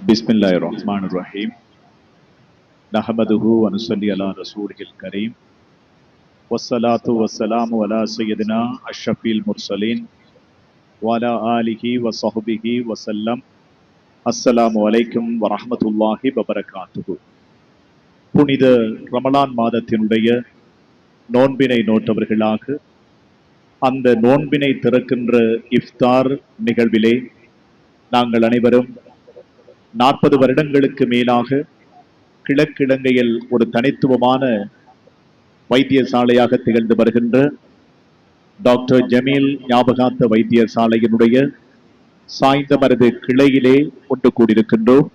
बिस्मिल्लाहिर्रहमानिर्रहीम नहमदुहु व नुसल्ली अला रसूलिहिल करीम वस्सलातु वस्सलामु अला सय्यदिना अशरफिल मुरसलीन व अला आलिहि व सहबिहि वसल्लम अस्सलामु அலைக்கும் வரஹ்மத்துல்லாஹி வபரகாத்துஹு. புனித ரமலான் மாதத்தினுடைய நோன்பினை நோட்டவர்களாக அந்த நோன்பினை திறக்கின்ற இஃப்தார் நிகழ்விலே நாங்கள் அனைவரும் 40 வருடங்களுக்கு மேலாக கிழக்கிழங்கையில் ஒரு தனித்துவமான வைத்தியசாலையாக திகழ்ந்து வருகின்ற டாக்டர் ஜமீல் ஞாபகார்த்த வைத்தியசாலையினுடைய சாய்ந்தமருது கிளையிலே ஒன்று கூடியிருக்கின்றோம்.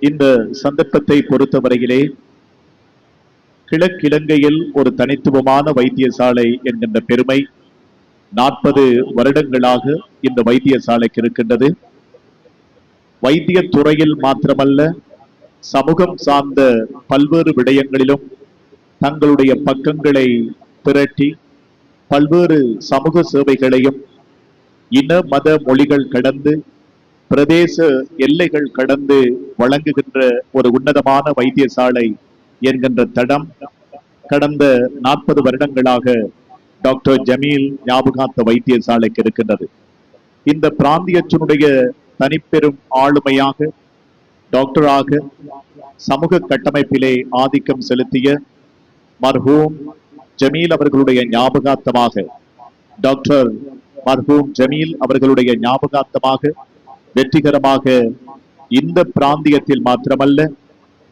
இந்த சந்தர்ப்பத்தை பொறுத்தவரையிலே கிழக்கிழங்கையில் ஒரு தனித்துவமான வைத்தியசாலை என்கின்ற பெருமை 40 வருடங்களாக இந்த வைத்தியசாலைக்கு இருக்கின்றது. வைத்திய துறையில் மாத்திரமல்ல, சமூகம் சார்ந்த பல்வேறு விடயங்களிலும் தங்களுடைய பக்கங்களை திரட்டி பல்வேறு சமூக சேவைகளையும் இன மத மொழிகள் கடந்து பிரதேச எல்லைகள் கடந்து வழங்குகின்ற ஒரு உன்னதமான வைத்தியசாலை என்கின்ற தடம் கடந்த 40 வருடங்களாக டாக்டர் ஜமீல் ஞாபகார்த்த வைத்தியசாலைக்கு இருக்கின்றது. இந்த பிராந்தியத்தினுடைய தனிப்பெரும் ஆளுமையாக, டாக்டராக, சமூக கட்டமைப்பிலே ஆதிக்கம் செலுத்திய மர்ஹூம் ஜமீல் அவர்களுடைய ஞாபகார்த்தமாக, டாக்டர் மர்ஹூம் ஜமீல் அவர்களுடைய ஞாபகார்த்தமாக வெற்றிகரமாக இந்த பிராந்தியத்தில் மாத்திரமல்ல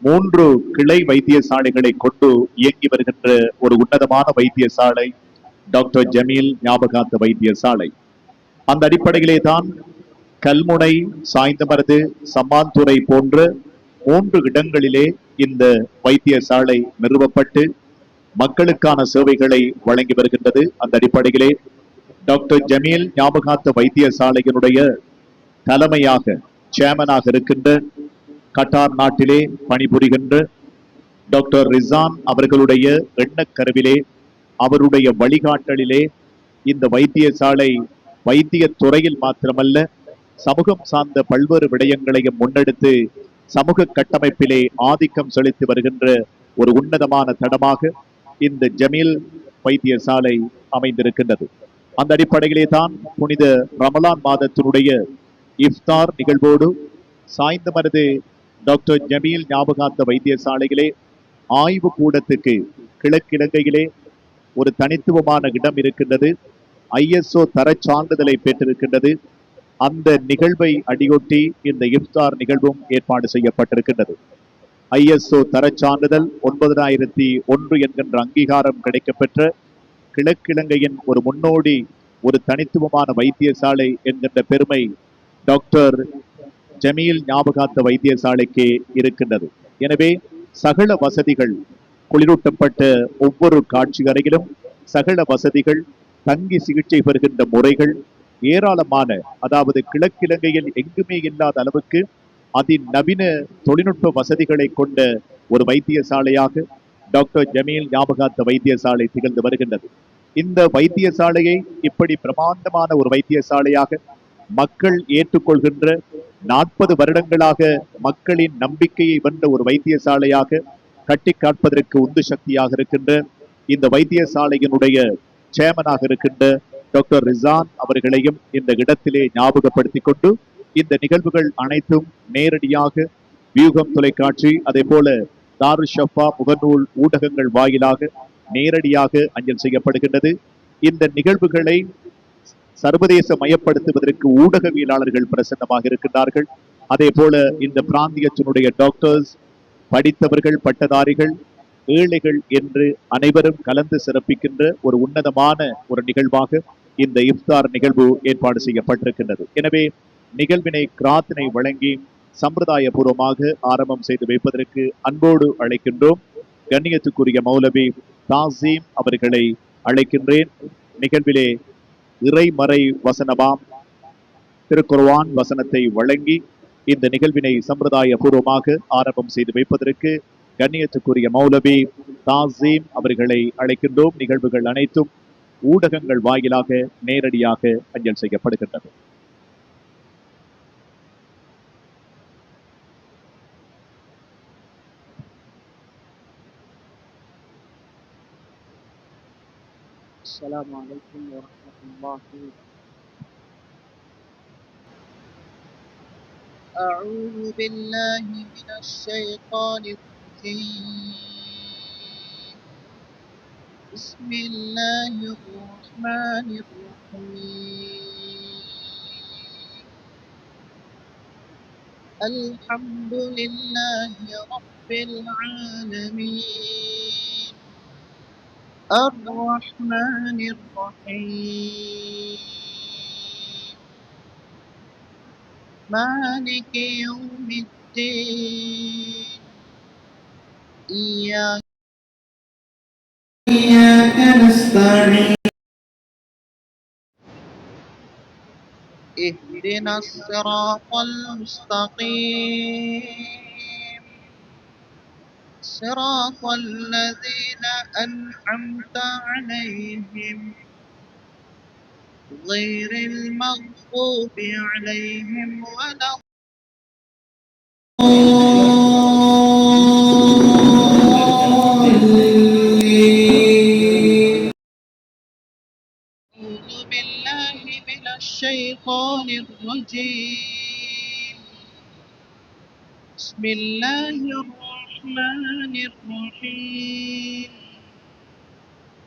3 கிளை வைத்தியசாலைகளை கொண்டு இயங்கி வருகின்ற ஒரு உன்னதமான வைத்தியசாலை டாக்டர் ஜமீல் ஞாபகார்த்த வைத்தியசாலை. அந்த அடிப்படையிலே தான் கல்முனை, சாய்ந்தமருது, சம்மாந்துறை போன்ற 3 இடங்களிலே இந்த வைத்தியசாலை நிறுவப்பட்டு மக்களுக்கான சேவைகளை வழங்கி வருகின்றது. அந்த அடிப்படையிலே டாக்டர் ஜமீல் ஞாபகார்த்த வைத்தியசாலையினுடைய தலைமையாக, சேர்மனாக இருக்கின்ற கட்டார் நாட்டிலே பணிபுரிகின்ற டாக்டர் ரிசான் அவர்களுடைய எண்ணக்கருவிலே, அவருடைய வழிகாட்டலிலே இந்த வைத்தியசாலை வைத்திய துறையில் மாத்திரமல்ல, சமூகம் சார்ந்த பல்வேறு விடயங்களையும் முன்னெடுத்து சமூக கட்டமைப்பிலே ஆதிக்கம் செலுத்தி வருகின்ற ஒரு உன்னதமான தடமாக இந்த ஜமீல் வைத்தியசாலை அமைந்திருக்கின்றது. அந்த அடிப்படையிலே தான் புனித ரமலான் மாதத்தினுடைய இஃப்தார் நிகழ்வோடு சாய்ந்தமருது டாக்டர் ஜமீல் ஞாபகார்த்த வைத்தியசாலையிலே ஆய்வு கூடத்துக்கு கிழக்கிழங்கையிலே ஒரு தனித்துவமான இடம் இருக்கின்றது. ISO தர சான்றிதழை பெற்றிருக்கின்றது. அந்த நிகழ்வை அடியொட்டி இந்த இஃப்தார் நிகழ்வும் ஏற்பாடு செய்யப்பட்டிருக்கின்றது. ISO தர சான்றிதழ் 9001 என்கின்ற அங்கீகாரம் கிடைக்கப்பெற்ற கிழக்கிழங்கையின் ஒரு முன்னோடி, ஒரு தனித்துவமான வைத்தியசாலை என்கின்ற பெருமை டாக்டர் ஜமீல் ஞாபகார்த்த வைத்தியசாலைக்கு இருக்கின்றது. எனவே சகல வசதிகள், குளிரூட்டப்பட்ட ஒவ்வொரு காட்சி அறையிலும் சகல வசதிகள், தங்கி சிகிச்சை பெறுகின்ற முறைகள் ஏராளமான, அதாவது கிழக்கிழங்கையில் எங்குமே இல்லாத அளவுக்கு அதிநவீன தொழில்நுட்ப வசதிகளை கொண்ட ஒரு வைத்தியசாலையாக டாக்டர் ஜமீல் ஞாபகார்த்த வைத்தியசாலை திகழ்ந்து வருகின்றது. இந்த வைத்தியசாலையை இப்படி பிரமாண்டமான ஒரு வைத்தியசாலையாக மக்கள் ஏற்றுக்கொள்கின்ற, 40 வருடங்களாக மக்களின் நம்பிக்கையை வென்ற ஒரு வைத்தியசாலையாக கட்டி காட்பதற்கு உந்து சக்தியாக இருக்கின்ற இந்த வைத்தியசாலையினுடைய சேர்மனாக இருக்கின்ற டாக்டர் ரிசான் அவர்களையும் இந்த இடத்திலே ஞாபகப்படுத்திக் கொண்டு இந்த நிகழ்வுகள் அனைத்தும் நேரடியாக வியூகம் தொலைக்காட்சி, அதே போல தாரு ஷஃபா முகநூல் ஊடகங்கள் வாயிலாக நேரடியாக அஞ்சல் செய்யப்படுகின்றது. இந்த நிகழ்வுகளை சர்வதேச மயப்படுத்துவதற்கு ஊடகவியலாளர்கள் பிரசன்னமாக இருக்கின்றார்கள். அதே போல இந்த பிராந்தியத்தினுடைய டாக்டர்ஸ், படித்தவர்கள், பட்டதாரிகள், ஏழைகள் என்று அனைவரும் கலந்து சிறப்பிக்கின்ற ஒரு உன்னதமான ஒரு நிகழ்வாக இந்த இஃப்தார் நிகழ்வு ஏற்பாடு செய்யப்பட்டிருக்கின்றது. எனவே நிகழ்வினை கிராத்தினை வழங்கி சம்பிரதாய பூர்வமாக ஆரம்பம் செய்து வைப்பதற்கு அன்போடு அழைக்கின்றோம். கண்ணியத்துக்குரிய மௌலவி தாசீம் அவர்களை அழைக்கின்றேன். நிகழ்விலே இறைமறை வசனமாம் திருக்குர்ஆன் வசனத்தை வழங்கி இந்த நிகழ்வினை சம்பிரதாய பூர்வமாக ஆரம்பம் செய்து வைப்பதற்கு கண்ணியத்துக்குரிய மௌலவி தாசீம் அவர்களை அழைக்கின்றோம். நிகழ்வுகள் அனைத்தும் ஊடகங்கள் வாயிலாக நேரடியாக அஞ்சல் செய்யப்படுகின்றது. السلام عليكم ورحمة الله وبركاته. أعوذ بالله من الشيطان الرجيم. بسم الله الرحمن الرحيم. الحمد لله رب العالمين. الرحمن الرحيم. مالك يوم الدين. إياك نستعين. اهدنا الصراط المستقيم. صراط الذين أنعمت عليهم غير المغضوب عليهم ولا الضالين. أعوذ بالله من الشيطان الرجيم. بسم الله الرحمن الرحيم.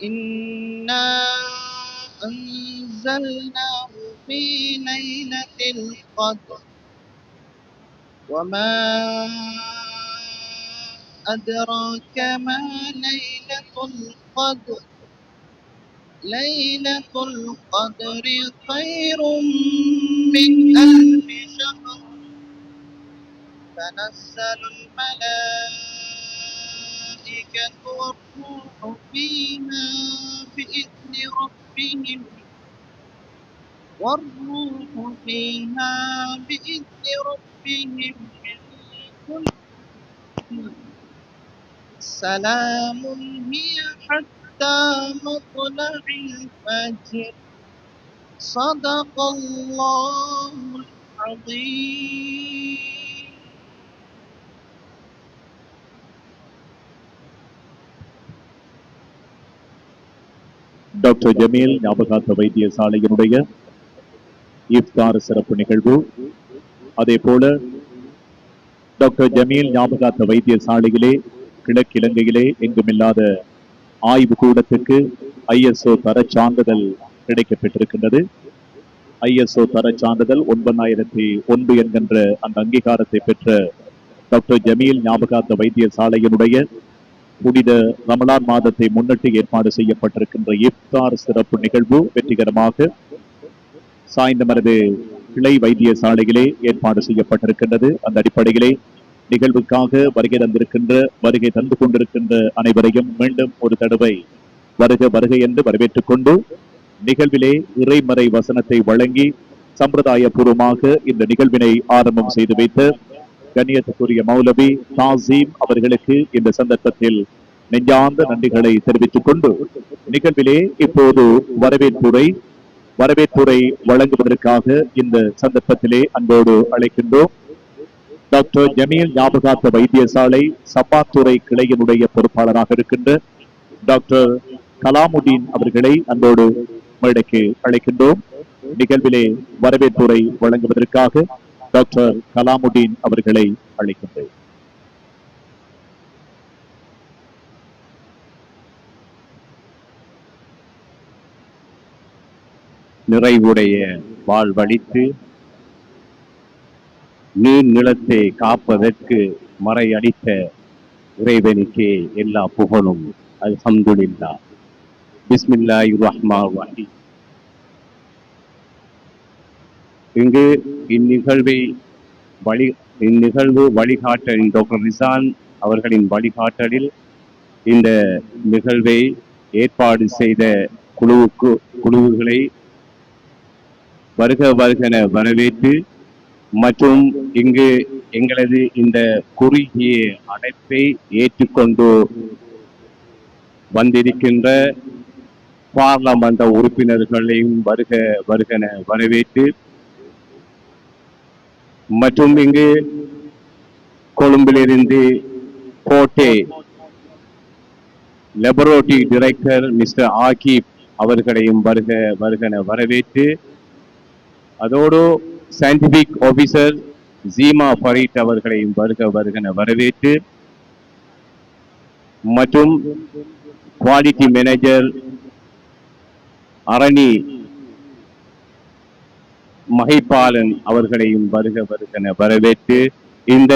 إنا أنزلناه في ليلة القدر وما أدراك ما ليلة القدر. ليلة القدر خير من ألف شهر. تنزل الملائكة والروح فيها بإذن ربهم من كل سلام هي حتى مطلع الفجر. صدق الله العظيم. டாக்டர் ஜமீல் ஞாபகார்த்த வைத்தியசாலையினுடைய இஃப்தார் சிறப்பு நிகழ்வு, அதே போல டாக்டர் ஜமீல் ஞாபகார்த்த வைத்தியசாலையிலே கிழக்கிழங்கையிலே எங்குமில்லாத ஆய்வு கூடத்துக்கு ISO தர சான்றிதழ் கிடைக்கப்பட்டிருக்கின்றது. ISO தர சான்றிதழ் 9001 என்கின்ற அந்த அங்கீகாரத்தை பெற்ற டாக்டர் ஜமீல் ஞாபகார்த்த வைத்தியசாலையினுடைய புனித ரமலான் மாதத்தை முன்னிட்டு ஏற்பாடு செய்யப்பட்டிருக்கின்ற இஃப்தார் சிறப்பு நிகழ்வு வெற்றிகரமாக சாய்ந்தமரது கிளை வைத்தியசாலையிலே ஏற்பாடு செய்யப்பட்டிருக்கின்றது. அந்த அடிப்படையிலே நிகழ்வுக்காக வருகை தந்து கொண்டிருக்கின்ற அனைவரையும் மீண்டும் ஒரு தடவை வருக வருக என்று வரவேற்றுக் கொண்டு நிகழ்விலே இறைமறை வசனத்தை வழங்கி சம்பிரதாய பூர்வமாக இந்த நிகழ்வினை ஆரம்பம் செய்து வைத்த கண்ணியத்துக்குரிய மௌலவி தாசீம் அவர்களுக்கு இந்த சந்தர்ப்பத்தில் நெஞ்சார்ந்த நன்றிகளை தெரிவித்துக் கொண்டு நிகழ்விலே இப்போது வரவேற்புரை வழங்குவதற்காக இந்த சந்தர்ப்பத்திலே அன்போடு அழைக்கின்றோம். டாக்டர் ஜமீல் ஞாபகார்த்த வைத்தியசாலை சப்பாத்துறை கிளையினுடைய பொறுப்பாளராக இருக்கின்ற டாக்டர் கலாமுடீன் அவர்களை அன்போடு மேடைக்கு அழைக்கின்றோம். நிகழ்விலே வரவேற்புரை வழங்குவதற்காக டாக்டர் கலாமுடீன் அவர்களை அழைக்கின்றேன். நிறைவுடைய வாழ்வழித்து நீர் நிலத்தை காப்பதற்கு மறையடித்த இறைவனுக்கே எல்லா புகழும். அல்ஹம்துலில்லாஹ். பிஸ்மில்லாஹிர் ரஹ்மானிர் ரஹீம். இங்கு இந்நிகழ்வு வழிகாட்டலின் டாக்டர் ரிசான் அவர்களின் வழிகாட்டலில் இந்த நிகழ்வை ஏற்பாடு செய்த குழுவுகளை வருக வருகென வரவேற்று மற்றும் இங்கு எங்களது இந்த குறுகிய அழைப்பை ஏற்றுக்கொண்டு வந்திருக்கின்ற பார்லமெண்ட் உறுப்பினர்களையும் வருக வருகென வரவேற்று மற்றும் இங்கு கொழும்பிலிருந்து கோட்டை லெபரோட்டரி டைரக்டர் மிஸ்டர் ஆகிப் அவர்களையும் வருக வருகன வரவேற்று, அதோடு சயின்டிபிக் ஆபீசர் ஜீமா ஃபரீத் அவர்களையும் வருக வருகன வரவேற்று, மற்றும் குவாலிட்டி மேனேஜர் அரணி மகிபாலன் அவர்களையும் வருக வருகன வரவேற்று, இந்த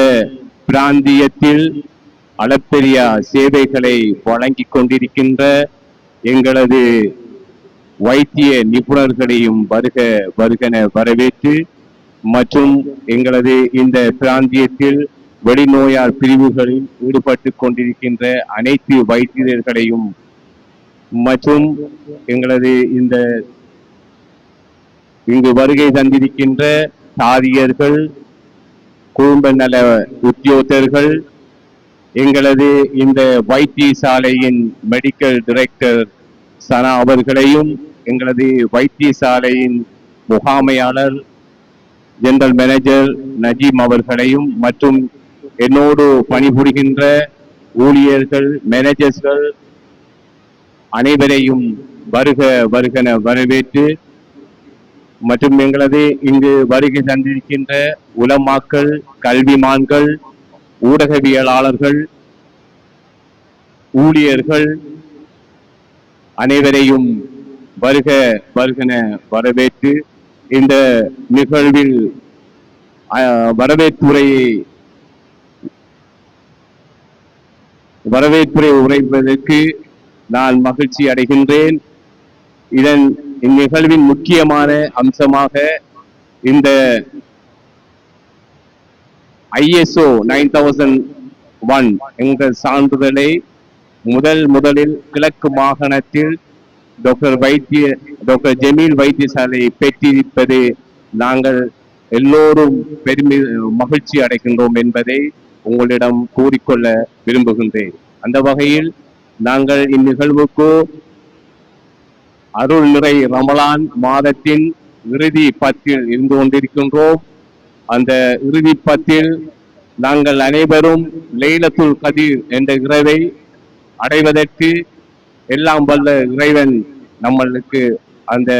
பிராந்தியத்தில் அளப்பெரிய சேவைகளை வழங்கிக் கொண்டிருக்கின்ற எங்களது வைத்திய நிபுணர்களையும் வருக வருகன வரவேற்று, மற்றும் எங்களது இந்த பிராந்தியத்தில் வெளிநோயால் பிரிவுகளில் ஈடுபட்டு கொண்டிருக்கின்ற அனைத்து வைத்தியர்களையும் மற்றும் எங்களது இந்த இங்கு வருகை தந்திருக்கின்ற தாதியர்கள், குடும்ப நல உத்தியோகர்கள், எங்களது இந்த வைத்தியசாலையின் மெடிக்கல் டைரக்டர் சனா அவர்களையும், எங்களது வைத்தியசாலையின் முகாமையாளர் ஜெனரல் மேனேஜர் நஜீம் அவர்களையும், மற்றும் என்னோடு பணிபுரிகின்ற ஊழியர்கள், மேனேஜர்ஸ்கள் அனைவரையும் வருக வருகன வரவேற்று, மற்றும் எங்களது இங்கு வருகை தந்திருக்கின்ற உலமாக்கள், கல்விமான்கள், ஊடகவியலாளர்கள், ஊழியர்கள் அனைவரையும் வருக வருகன வரவேற்று, இந்த நிகழ்வில் வரவேற்புரை உரைப்பதற்கு நான் மகிழ்ச்சி அடைகின்றேன். இந்நிகழ்வின் முக்கியமான அம்சமாக இந்த ISO 9001 என்ற சான்றிதழை முதலில் கிழக்கு மாகாணத்தில் டாக்டர் ஜமீல் வைத்தியசாலை பெற்றிருப்பது நாங்கள் எல்லோரும் மகிழ்ச்சி அடைகின்றோம் என்பதை உங்களிடம் கூறிக்கொள்ள விரும்புகின்றேன். அந்த வகையில் நாங்கள் இந்நிகழ்வுக்கு அருள் நிறை ரமலான் மாதத்தின் இறுதி பத்தில் இருந்து கொண்டிருக்கின்றோம். அந்த இறுதி பத்தில் நாங்கள் அனைவரும் லைலத்துல் கதீர் என்ற இரவை அடைவதற்கு எல்லாம் வல்ல இறைவன் நம்மளுக்கு அந்த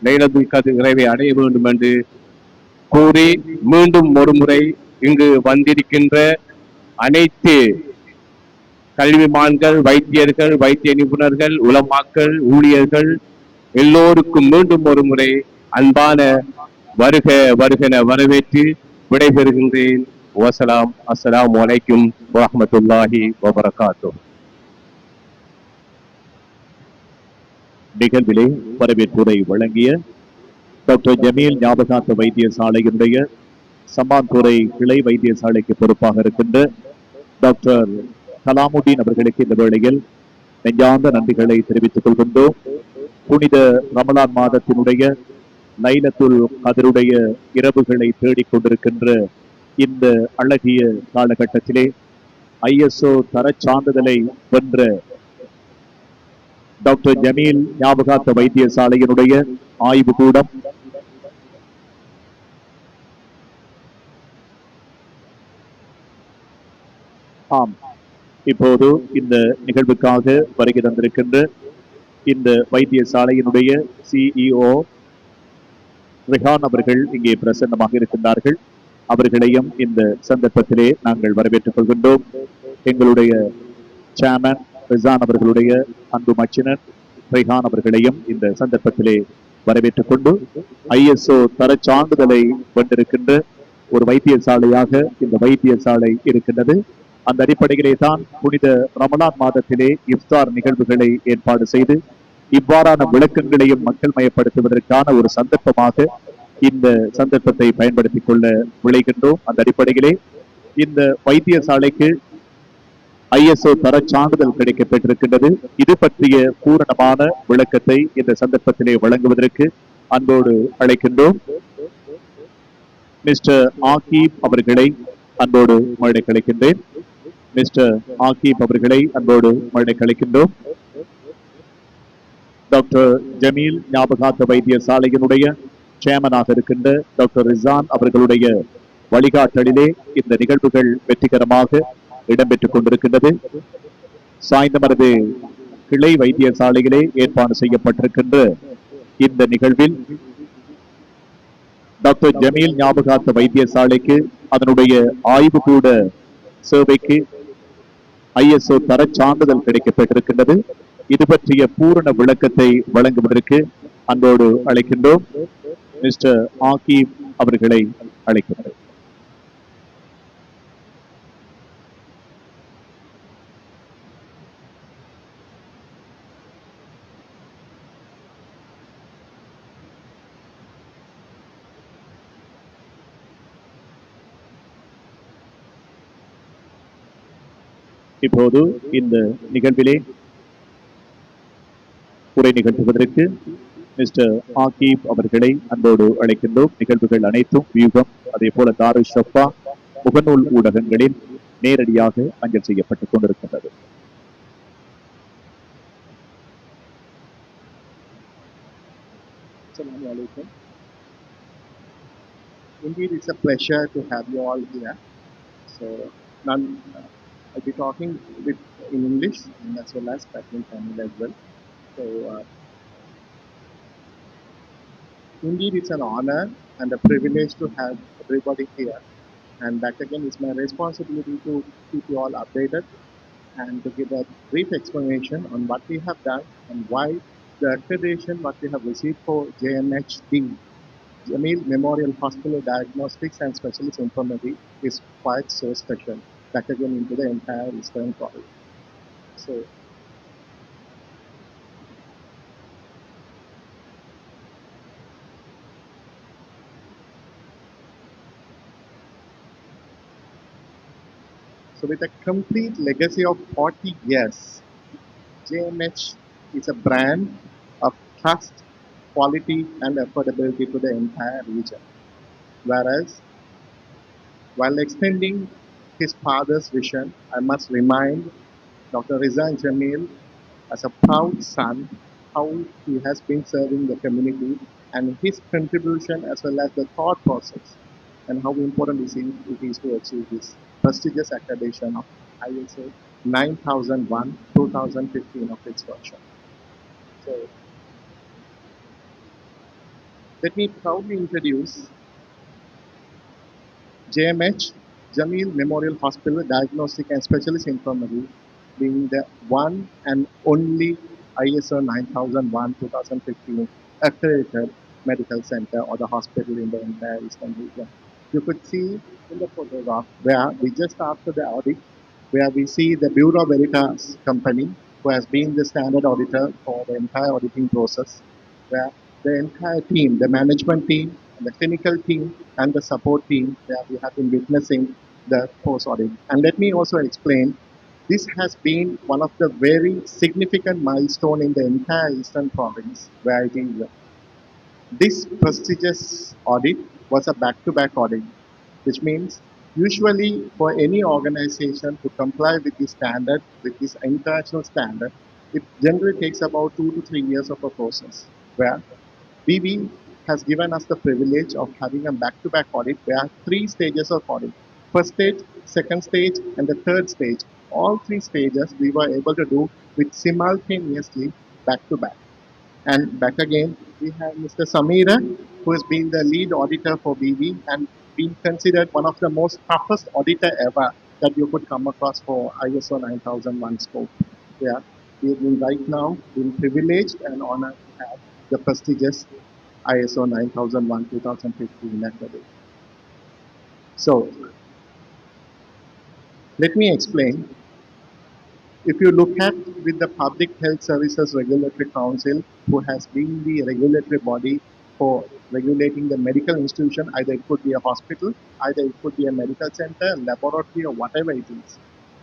லைலத்துல் கதீர் இரவை அடைய வேண்டும் என்று கூறி, மீண்டும் ஒரு முறை இங்கு வந்திருக்கின்ற அனைத்து கல்விமான்கள், வைத்தியர்கள், வைத்திய நிபுணர்கள், உலமாக்கள், ஊழியர்கள் எல்லோருக்கும் மீண்டும் ஒரு முறை அன்பான வருக வருகன வரவேற்று விடைபெறுகின்றேன். வசலாம். அஸ்ஸலாமு அலைக்கும் வரஹ்மத்துல்லாஹி வபரகாத்துஹு. நிகழ்விலே வரவேற்புரை வழங்கிய டாக்டர் ஜமீல் ஞாபகார்த்த வைத்தியசாலையினுடைய சம்மாந்துறை கிளை வைத்தியசாலைக்கு பொறுப்பாக இருக்கின்ற டாக்டர் கலாமுதீன் அவர்களுக்கு இந்த வேளையில் நெஞ்சார்ந்த நன்றிகளை தெரிவித்துக் கொள்கின்றோம். புனித ரமலான் மாதத்தினுடைய லைலத்துல் கதருடைய இரவுகளை தேடிக் கொண்டிருக்கின்ற இந்த அழகிய காலகட்டத்திலே ISO தரச் சான்றிதழை வென்ற டாக்டர் ஜமீல் ஞாபகார்த்த வைத்தியசாலையினுடைய ஆய்வு கூடம் இப்போது இந்த நிகழ்வுக்காக வருகை தந்திருக்கின்ற இந்த வைத்தியசாலையினுடைய CEO ரிஹான் அவர்கள் இங்கே பிரசன்னமாக இருக்கின்றார்கள். அவர்களையும் இந்த சந்தர்ப்பத்திலே நாங்கள் வரவேற்றுக் கொள்கின்றோம். எங்களுடைய சேர்மன் ரிசான் அவர்களுடைய அன்பு மச்சினர் ரிஹான் அவர்களையும் இந்த சந்தர்ப்பத்திலே வரவேற்றுக் கொண்டு, ISO தரச் சான்றிதழை வென்றிருக்கின்ற ஒரு வைத்தியசாலையாக இந்த வைத்தியசாலை இருக்கின்றது. அந்த அடிப்படையிலே தான் புனித ரமலான் மாதத்திலே இஃப்தார் நிகழ்வுகளை ஏற்பாடு செய்து இவ்வாறான விளக்கங்களையும் மக்கள் மயப்படுத்துவதற்கான ஒரு சந்தர்ப்பமாக இந்த சந்தர்ப்பத்தை பயன்படுத்திக் கொள்ள விளைகின்றோம். அந்த அடிப்படையிலே இந்த வைத்தியசாலைக்கு ISO தரச் சான்றிதழ் கிடைக்கப்பட்டிருக்கின்றது. இது பற்றிய பூரணமான விளக்கத்தை இந்த சந்தர்ப்பத்திலே வழங்குவதற்கு அன்போடு அழைக்கின்றோம். மிஸ்டர் ஆகீப் அவர்களை அன்போடு மேடை கலைக்கின்றேன். மிஸ்டர் ஆகீப் அவர்களை அன்போடு மேடை கலைக்கின்றோம். டாக்டர் ஜமீல் ஞாபகார்த்த வைத்தியசாலையினுடைய சேர்மனாக இருக்கின்ற டாக்டர் ரிசான் அவர்களுடைய வழிகாட்டலிலே இந்த நிகழ்வுகள் வெற்றிகரமாக இடம்பெற்றுக் கொண்டிருக்கின்றது. சாய்ந்தமரது கிளை வைத்தியசாலையிலே ஏற்பாடு செய்யப்பட்டிருக்கின்ற இந்த நிகழ்வில் டாக்டர் ஜமீல் ஞாபகார்த்த வைத்தியசாலைக்கு அதனுடைய ஆய்வுகூட சேவைக்கு ISO தரச் சான்றிதழ் கிடைக்கப்பட்டிருக்கின்றது. இது பற்றிய பூரண விளக்கத்தை வழங்குவதற்கு அன்போடு அழைக்கின்றோம். மிஸ்டர் ஆகிப் அவர்களை அழைக்கின்றோம். இப்போது இந்த நிகழ்விலே உரை நிகழ்த்துவதற்கு மிஸ்டர் ஆகிப் அவர்களை அன்போடு அழைக்கின்றோம். நிகழ்வுகள் அனைத்தும் வியூகம் அதே போல தாரு ஷப்பா முகநூல் ஊடகங்களில் நேரடியாக அஞ்சல் செய்யப்பட்டுக் கொண்டிருக்கின்றது. Assalamu alaikum. Indeed, it's a pleasure to have you all here. So, I'll be talking in English and as well as in Tamil as well. So, indeed, it's an honor and a privilege to have everybody here. And that again is my responsibility to keep you all updated and to give a brief explanation on what we have done and why the accreditation what we have received for JMHD, Jameel Memorial Hospital Diagnostics and Specialist Infirmary, is quite so special. That again into the entire Eastern Province. So, with a complete legacy of 40 years, JMH is a brand of trust, quality, and affordability to the entire region. Whereas, while extending his father's vision, I must remind Dr. Rizwan Jameel as a proud son how he has been serving the community and his contribution as well as the thought process and how important it is to achieve this prestigious accreditation of ISO 9001-2015 of its version. So, let me proudly introduce JMH, Jameel Memorial Hospital Diagnostic and Specialist Infirmary, being the one and only ISO 9001-2015 accredited medical center or the hospital in the entire Eastern region. You could see in the photograph where we just after the audit, where we see the Bureau Veritas company who has been the standard auditor for the entire auditing process, where the entire team, the management team, and the clinical team, and the support team, where we have been witnessing the post audit. And let me also explain, this has been one of the very significant milestone in the entire Eastern Province, where it is. This prestigious audit was a back-to-back audit, which means usually for any organization to comply with this standard, with this international standard, it generally takes about 2 to 3 years of a process, where BB has given us the privilege of having a back-to-back audit. There are 3 stages of audit. First stage, second stage, and the third stage. All 3 stages we were able to do with simultaneously back-to-back. And back again, we have Mr. Samira, who has been the lead auditor for BB and been considered one of the most toughest auditor ever that you could come across for ISO 9001 scope. Yeah, we have been right now been privileged and honored to have the prestigious ISO 9001-2015 accreditation. So, let me explain. If you look at with the Public Health Services Regulatory Council, who has been the regulatory body for regulating the medical institution, either it could be a hospital, either it could be a medical center, laboratory, or whatever it is.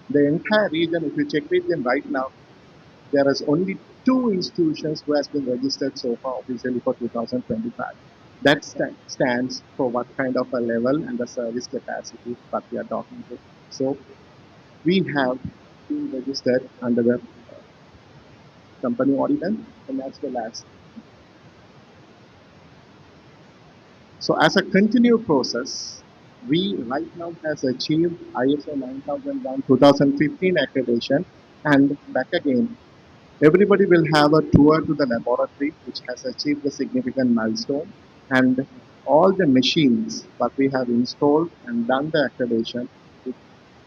The entire region, if you check with them right now, there is only 2 institutions who has been registered so far officially for 2025. That stands for what kind of a level and the service capacity that we are talking to. So, we have been registered under the company auditor and as well as. So, as a continued process, we right now has achieved ISO 9001-2015 accreditation, and back again, Everybody will have a tour to the laboratory which has achieved a significant milestone, and all the machines that we have installed and done the accreditation with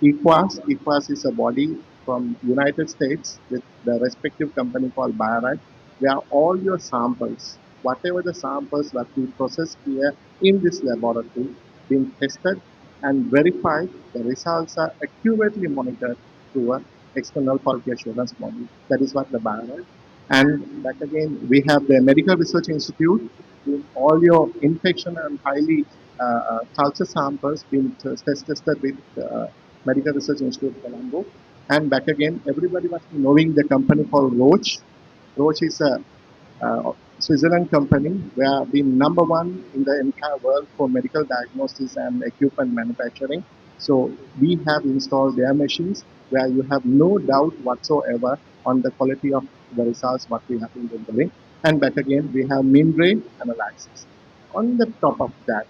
EQUAS. EQUAS is a body from United States with the respective company called Biorad, where all your samples, whatever the samples that we process here in this laboratory, been tested and verified. The results are accurately monitored through a external quality assurance model. That is what the Biorad. And back again, we have the Medical Research Institute doing all your infection and highly culture samples being tested with Medical Research Institute Colombo. And back again, everybody must be knowing the company called Roche. Roche is a Switzerland company where been number one in the entire world for medical diagnosis and equipment manufacturing. So we have installed their machines where you have no doubt whatsoever on the quality of the results what we have been delivering. And back again, we have membrane analysis. On the top of that,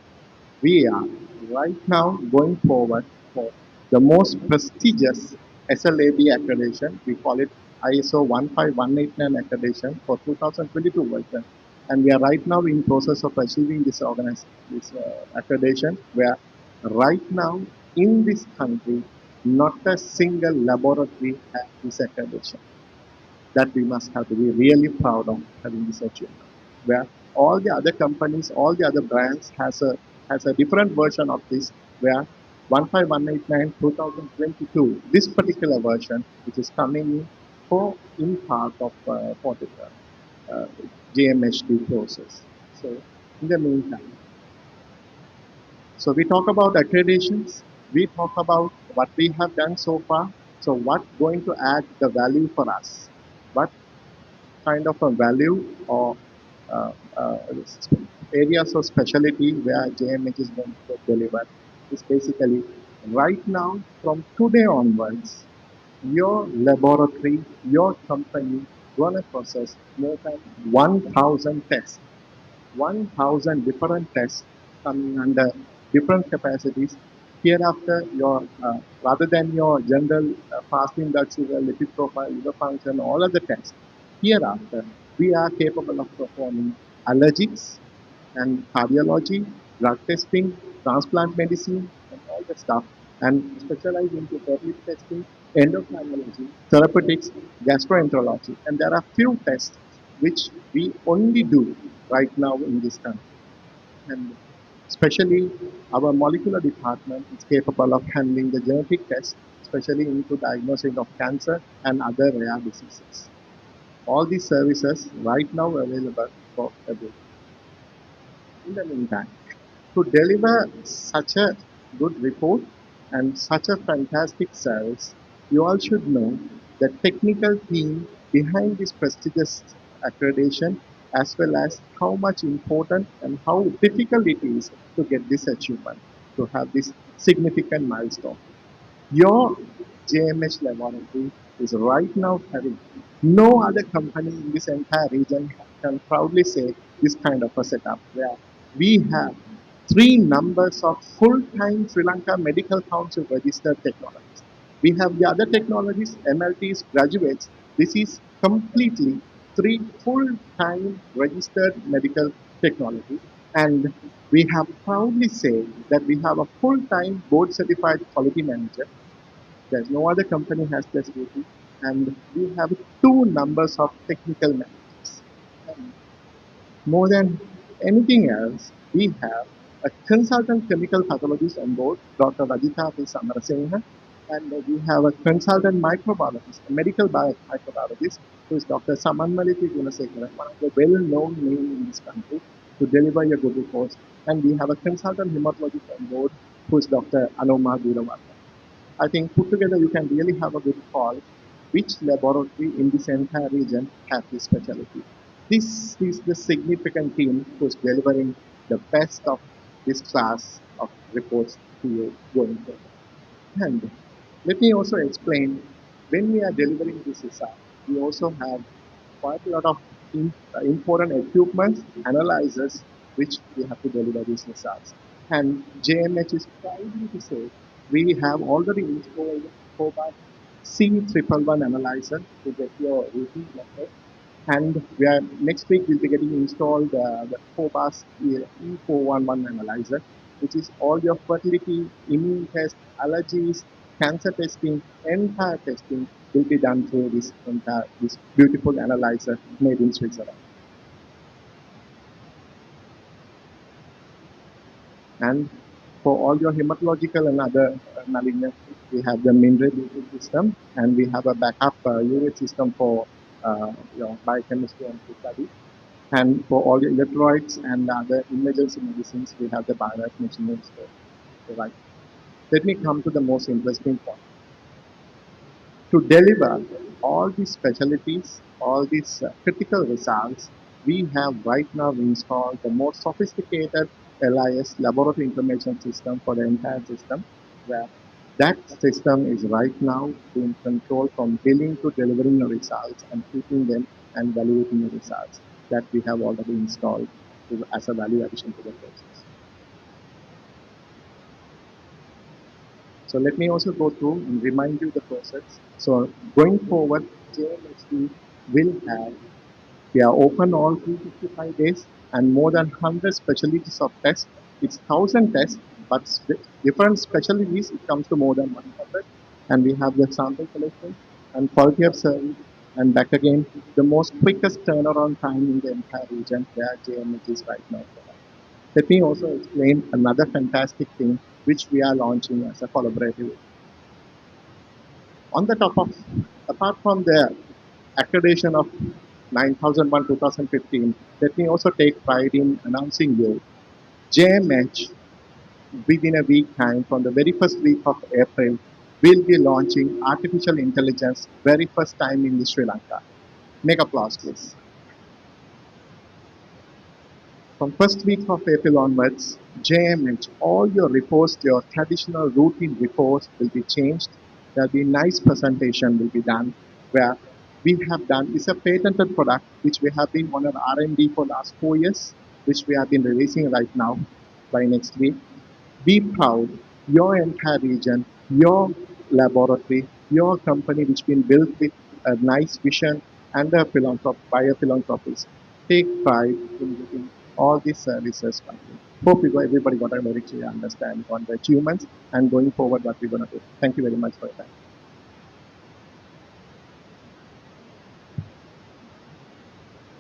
we are right now going forward for the most prestigious SLAB accreditation. We call it ISO 15189 accreditation for 2022 version. And we are right now in process of achieving this accreditation where right now in this country, not a single laboratory has this accreditation. That we must have to be really proud of having this achievement. Where all the other companies, all the other brands has a different version of this. Where 15189 2022, this particular version, which is coming for in part of for the JMHD process. So in the meantime, so we talk about accreditations. We talk about what we have done so far. So what going to add the value for us? What kind of a value or uh, uh, areas of specialty where JMH is going to deliver is basically right now from today onwards, your laboratory, your company gonna process more than 1,000 tests, 1,000 different tests coming under different capacities. Hereafter, your rather than your general fasting blood sugar, lipid profile, liver function, all of the tests, hereafter we are capable of performing allergics and cardiology, drug testing, transplant medicine, and all the stuff, and specialize into fertility testing, endocrinology, therapeutics, gastroenterology. And there are few tests which we only do right now in this country. And especially our molecular department is capable of handling the genetic tests, especially into diagnosing of cancer and other rare diseases. All these services right now available for everyone. In the meantime, to deliver such a good report and such a fantastic service, you all should know the technical team behind this prestigious accreditation, as well as how much important and how difficult it is to get this achievement, to have this significant milestone. Your JMH laboratory is right now having no other company in this entire region can proudly say this kind of a setup where we have three numbers of full-time Sri Lanka Medical Council registered technologists. We have the other technologies, MLTs, graduates. This is completely three full-time registered medical technology. And we have proudly said that we have a full-time board certified quality manager. There's no other company has this duty, and we have two numbers of technical managers. And more than anything else, we have a consultant chemical pathologist on board, Dr. Rajita P. Samarasinghe, and we have a consultant microbiologist, a medical microbiologist, who is Dr. Samanmaliti Gunasekharan, one of the well-known names in this country, to deliver your good reports. And we have a consultant hematologist on board, who is Dr. Anoma Veeravatna. I think put together you can really have a good call which laboratory in this entire region has this specialty. This is the significant team who's delivering the best of this class of reports to you going forward. And let me also explain when we are delivering this result, we also have quite a lot of important equipment, analyzers, which we have to deliver these results. And JMH is proudly to say we have already installed Cobalt C111 analyzer to get your routine method. And we are next week we'll be getting installed the Phobos E411 analyzer, which is all your fertility, immune test, allergies, cancer testing, entire testing will be done through this beautiful analyzer made in Switzerland. And for all your hematological and other malignancies, we have the mineral system, and we have a backup unit system for your biochemistry and study. And for all your electrolytes and other emergency medicines, we have the biorack machines to provide. Let me come to the most interesting point. To deliver all these specialties, all these critical results, we have right now installed the most sophisticated LIS, Laboratory Information System, for the entire system, where that system is right now being controlled from billing to delivering the results and keeping them and validating the results that we have already installed as a value addition to the process. So let me also go through and remind you the process. So going forward, JMHD will have, we are open all 365 days and more than 100 specialties of tests. It's 1,000 tests, but different specialties, it comes to more than 100. And we have the sample collection and quality of service. And back again, the most quickest turnaround time in the entire region where JMH is right now. Let me also explain another fantastic thing which we are launching as a collaborative. On the top of, apart from the accreditation of 9001 2015, let me also take pride in announcing you JMH within a week time, from the very first week of April, will be launching artificial intelligence very first time in Sri Lanka. Make applause, please. From first week of April onwards, JMH, all your reports, your traditional routine reports will be changed. There'll be nice presentation will be done where we have done is a patented product which we have been on an R&D for last 4 years, which we have been releasing right now by next week. Be proud, your entire region, your laboratory, your company which been built with a nice vision and a by a philanthropist. Take pride in getting all these services from you. Hope everybody got a very clear understanding on the achievements and going forward what we're going to do. Thank you very much for your time.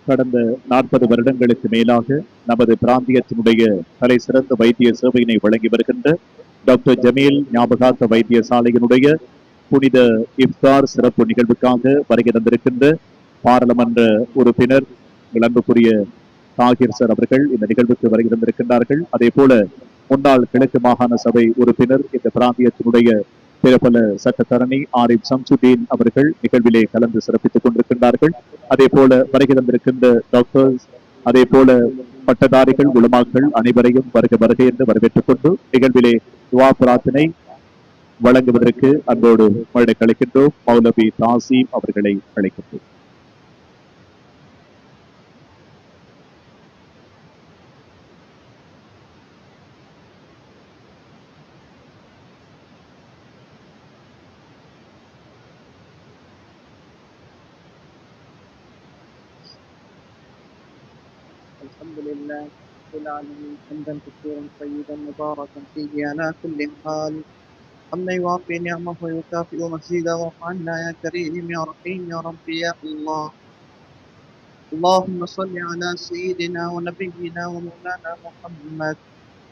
கடந்த 40 வருடங்களுக்கு மேலாக நமது பிராந்தியத்தினுடைய தலை சிறந்த வைத்திய சேவையினை வழங்கி வருகின்ற doctor Jameel ஞாபகார்த்த வைத்தியசாலையினுடைய புனித இஃப்தார் சிறப்பு நிகழ்வுக்காக வருகை தந்திருக்கின்ற பாராளுமன்ற உறுப்பினர் அன்புக்குரிய தாகிர் சார் அவர்கள் இந்த நிகழ்வுக்கு வருகை தந்திருக்கின்றார்கள். அதே போல முன்னாள் கிழக்கு மாகாண சபை உறுப்பினர், இந்த பிராந்தியத்தினுடைய பிரபல சட்டத்தரணி ஆரிப் சம்சுதீன் அவர்கள் நிகழ்விலே கலந்து சிறப்பித்துக் கொண்டிருக்கின்றார்கள். அதே போல வருகை தந்திருக்கின்ற டாக்டர்ஸ், அதே போல பட்டதாரிகள், உலமாக்கள் அனைவரையும் வருகை என்று வரவேற்றுக் கொண்டு நிகழ்விலே துவா பிரார்த்தனை வழங்குவதற்கு அன்போடு மழை கழிக்கின்றோம். மௌலவி தாசீம் அவர்களை அழைக்கின்றோம். الحمد لله رب العالمين حمدا كثيرا طيبا مباركا فيه على كل حال، حمدا يوافي نعمه ويكافئ مزيدا. واعف عنا يا كريم يا رحيم يا ربي يا الله. اللهم صل على سيدنا ونبينا ومولانا محمد.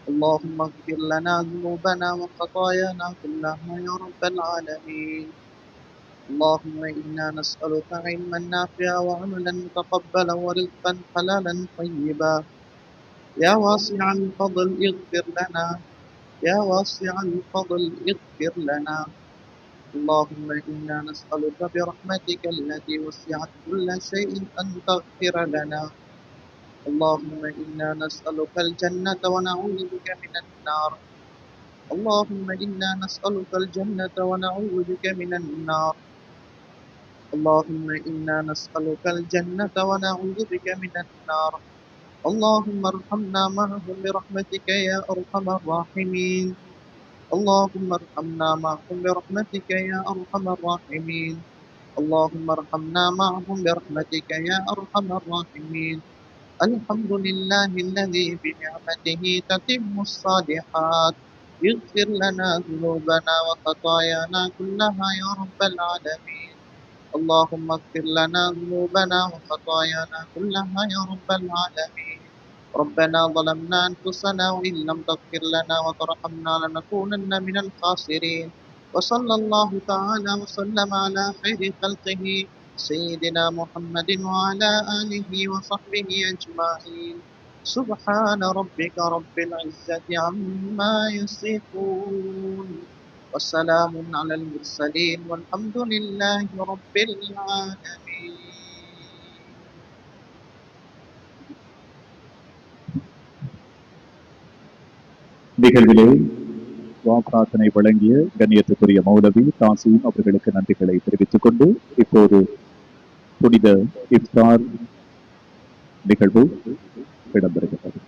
اللهم اغفر لنا ذنوبنا وخطايانا كلها يا رب العالمين. اللهم إنا نسألك علما نافعا وعملا متقبلا ورزقا حلالا طيبا. يا واسع الفضل اغفر لنا، يا واسع الفضل اغفر لنا. اللهم إنا نسألك برحمتك التي وسعت كل شيء أن تغفر لنا. اللهم إنا نسألك الجنة ونعوذ بك من النار. اللهم إنا نسألك الجنة ونعوذ بك من النار. اللهم إنا نسألك الجنة ونعوذ بك من النار. اللهم ارحمنا معهم برحمتك يا أرحم الراحمين. اللهم ارحمنا معهم برحمتك يا أرحم الراحمين. اللهم ارحمنا معهم برحمتك يا أرحم الراحمين. الحمد لله الذي بنعمته تتم الصالحات. يغفر لنا ذنوبنا وخطايانا كلها يا رب العالمين. اللهم اغفر لنا ذنوبنا وخطايانا كلها يا رب العالمين. ربنا ظلمنا أنفسنا وإن لم تغفر لنا وترحمنا لنكونن من الخاسرين. وصلى الله تعالى وسلم على خير خلقه سيدنا محمد وعلى آله وصحبه أجمعين. سبحان ربك رب العزة عما يصفون وسلام على المرسلين والحمد لله رب العالمين. நிகழ்விலே வாக்காசனை வழங்கிய கண்ணியத்துக்குரிய மௌலவி தாசீம் அவர்களுக்கு நன்றிகளை தெரிவித்துக் கொண்டு இப்போது புனித இஃப்தார் நிகழ்வு இடம்பெறுகிறது.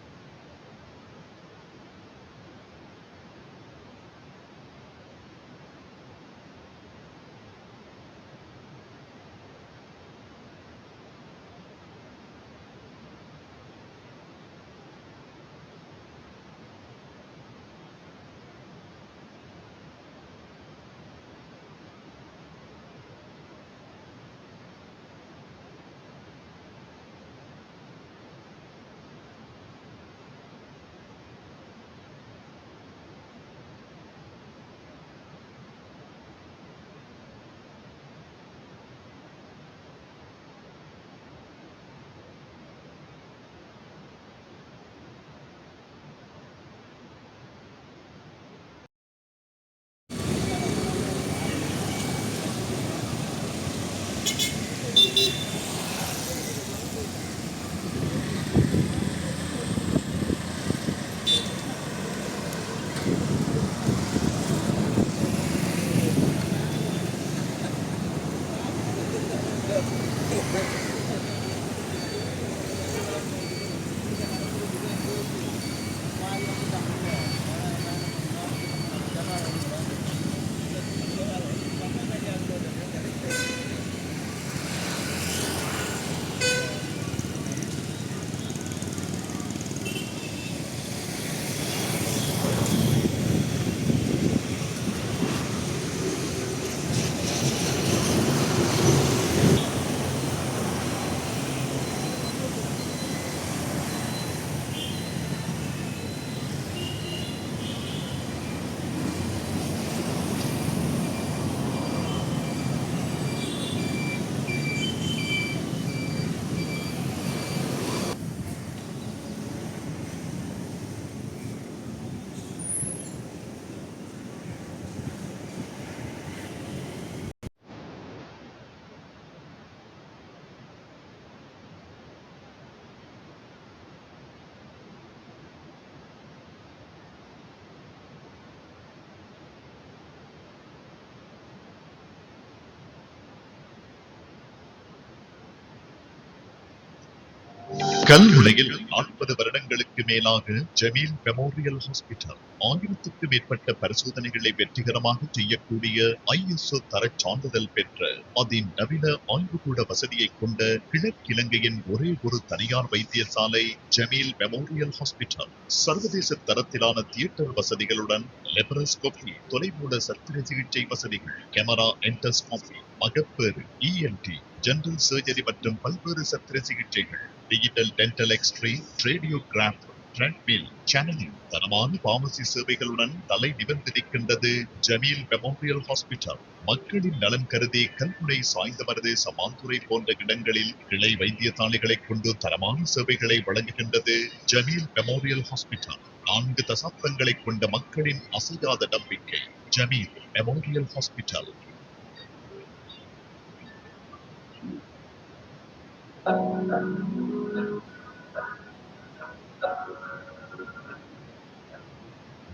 கல்முனையில் 40 வருடங்களுக்கு மேலாக ஜமீல் மெமோரியல் ஹாஸ்பிட்டல் 1000க்கும் மேற்பட்ட பரிசோதனைகளை வெற்றிகரமாக செய்யக்கூடிய ISO தரச் சான்றிதழ் பெற்ற அதிநவீன ஆய்வுகூட வசதியை கொண்ட கிழக்கிலங்கையின் ஒரே ஒரு தனியார் வைத்தியசாலை ஜமீல் மெமோரியல் ஹாஸ்பிட்டல். சர்வதேச தரத்திலான தியேட்டர் வசதிகளுடன் லெபரஸ்கோபி, தொலைமூல சத்திர சிகிச்சை வசதிகள், கேமரா என்டோஸ்கோபி, மகப்பேறு, ENT, ஜெனரல் சர்ஜரி மற்றும் பல்வேறு சத்திர சிகிச்சைகள், digital dental X ray, radiograph, treadmill, channelling, தரமான பார்மசி சேவைகளுடன் தலை நிமிர்ந்து நிற்கின்றது ஜமீல் மெமோரியல் ஹாஸ்பிட்டல். மக்களின் நலன் கருதி கல்முனை, சாய்ந்தமருது, சமாந்துறை போன்ற இடங்களில் கிளை வைத்தியசாலைகளை கொண்டு தரமான சேவைகளை வழங்குகின்றது ஜமீல் மெமோரியல் ஹாஸ்பிட்டல். 4 தசாப்தங்களை கொண்ட மக்களின் அசையாத நம்பிக்கை ஜமீல் மெமோரியல் ஹாஸ்பிட்டல்.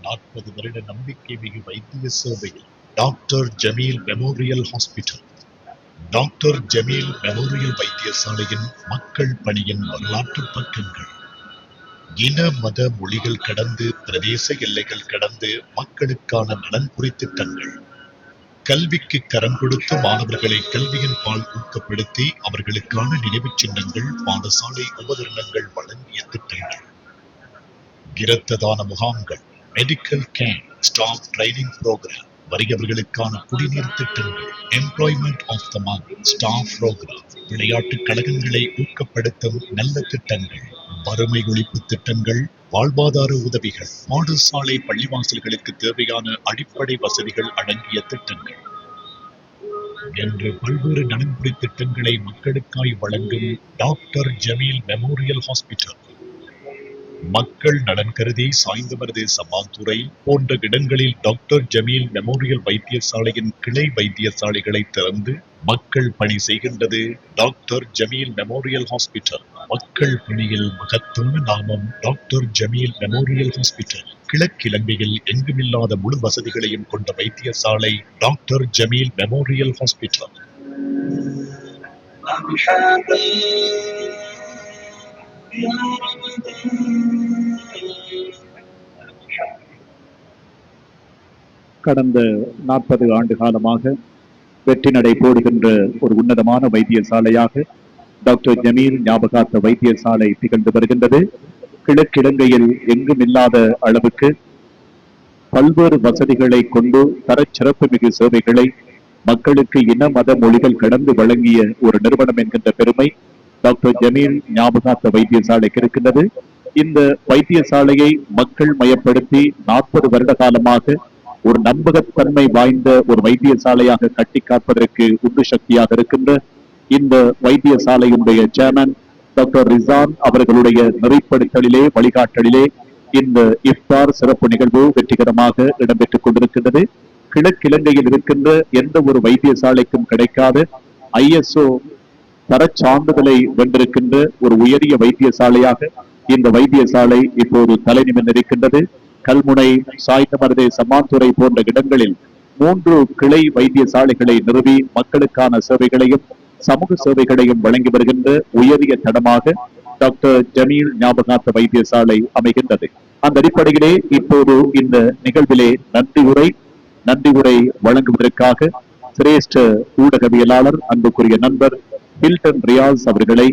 நாற்பது வருட நம்பிக்கை மிகு வைத்திய சேவையில் doctor Jameel memorial hospital. Doctor Jameel memorial வைத்தியசாலையின் மக்கள் பணியின் வரலாற்று பக்கங்கள். இன மத மொழிகள் கடந்து பிரதேச எல்லைகள் கடந்து மக்களுக்கான நலன்புரி திட்டங்கள், கல்விக்கு கரம் கொடுத்து மாணவர்களை கல்வியின் பால் ஊக்கப்படுத்தி அவர்களுக்கான நினைவுச் சின்னங்கள், பாடசாலை உபகரணங்கள் வழங்கிய திட்டங்கள், இரத்த தான முகாம்கள், medical camp, staff training programme, வறியவர்களுக்கான குடிநீர் திட்டங்கள், employment of the month, staff programme, விளையாட்டுக் கழகங்களை ஊக்கப்படுத்தும் நல்ல திட்டங்கள், வறுமை ஒழிப்பு திட்டங்கள், வாழ்வாதார உதவிகள், பாடசாலை பள்ளிவாசல்களுக்கு தேவையான அடிப்படை வசதிகள் அடங்கிய திட்டங்கள் என்று பல்வேறு நலன்புரி திட்டங்களை மக்களுக்காய் வழங்கும் டாக்டர் ஜமீல் மெமோரியல் ஹாஸ்பிட்டல். மக்கள் நலன் கருதி சாய்ந்தமருது சமாந்துறை போன்ற இடங்களில் டாக்டர் ஜமீல் மெமோரியல் வைத்தியசாலையின் கிளை வைத்தியசாலைகளை திறந்து மக்கள் பணி செய்கின்றது டாக்டர் ஜமீல் மெமோரியல் ஹாஸ்பிட்டல். மக்கள் பணியில் மகத்தான நாமம் டாக்டர் ஜமீல் மெமோரியல் ஹாஸ்பிட்டல். கிழக்கிழங்கையில் எங்குமில்லாத முழு வசதிகளையும் கொண்ட வைத்தியசாலை டாக்டர் ஜமீல் மெமோரியல் ஹாஸ்பிட்டல். கடந்த 40 ஆண்டு காலமாக வெற்றி நடை போடுகின்ற ஒரு உன்னதமான வைத்தியசாலையாக டாக்டர் ஜமீல் ஞாபகார்த்த வைத்தியசாலை திகழ்ந்து வருகின்றது. கிழக்கிழங்கையில் எங்கும் இல்லாத அளவுக்கு பல்வேறு வசதிகளை கொண்டு தரச்சிறப்பு மிகு சேவைகளை மக்களுக்கு இன மத மொழிகள் கடந்து வழங்கிய ஒரு நிறுவனம் என்கின்ற பெருமை டாக்டர் ஜமீல் ஞாபகார்த்த வைத்தியசாலைக்கு இருக்கின்றது. இந்த வைத்தியசாலையை மக்கள் மயப்படுத்தி 40 வருட காலமாக ஒரு நம்பகத்தன்மை வாய்ந்த ஒரு வைத்தியசாலையாக கட்டி காப்பதற்கு உந்து சக்தியாக இருக்கின்ற இந்த வைத்தியசாலையினுடைய சேர்மன் டாக்டர் ரிசான் அவர்களுடைய நெறிப்படுத்தலிலே வழிகாட்டலிலே இந்த இஃப்தார் சிறப்பு நிகழ்வு வெற்றிகரமாக இடம்பெற்றுக் கொண்டிருக்கின்றது. கிழக்கிழங்கையில் இருக்கின்ற எந்த ஒரு வைத்தியசாலைக்கும் கிடைக்காத ISO தரச் சான்றிதழை வென்றிருக்கின்ற ஒரு உயரிய வைத்தியசாலையாக இந்த வைத்தியசாலை இப்போது தலை நிமிர்ந்திருக்கின்றது. கல்முனை, சாய்ந்தமருதே, சம்மாந்துறை போன்ற இடங்களில் 3 கிளை வைத்தியசாலைகளை நிறுவி மக்களுக்கான சேவைகளையும் சமூக சேவைகளையும் வழங்கி வருகின்ற உயரிய தடமாக டாக்டர் ஜமீல் ஞாபகார்த்த வைத்தியசாலை அமைகின்றது. அந்த அடிப்படையிலே இப்போது இந்த நிகழ்விலே நன்றி உரை வழங்குவதற்காக சிரேஷ்ட ஊடகவியலாளர் அன்புக்குரிய நண்பர் ஹில்டன் ரியாஸ் அவர்களை